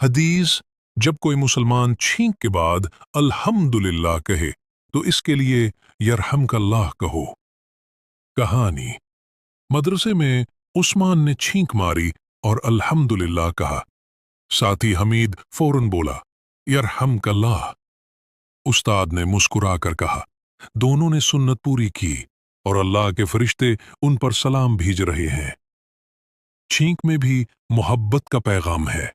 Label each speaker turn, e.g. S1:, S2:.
S1: हदीस, जब कोई मुसलमान छींक के बाद अल्हम्दुलिल्लाह कहे तो इसके लिए यरहमकल्लाह कहो। कहानी, मदरसे में उस्मान ने छींक मारी और अल्हम्दुलिल्लाह कहा। साथी हमीद फौरन बोला, यरहमकल्लाह। उस्ताद ने मुस्कुरा कर कहा। दोनों ने सुन्नत पूरी की और अल्लाह के फरिश्ते उन पर सलाम भेज रहे हैं। छींक में भी मोहब्बत का पैगाम है।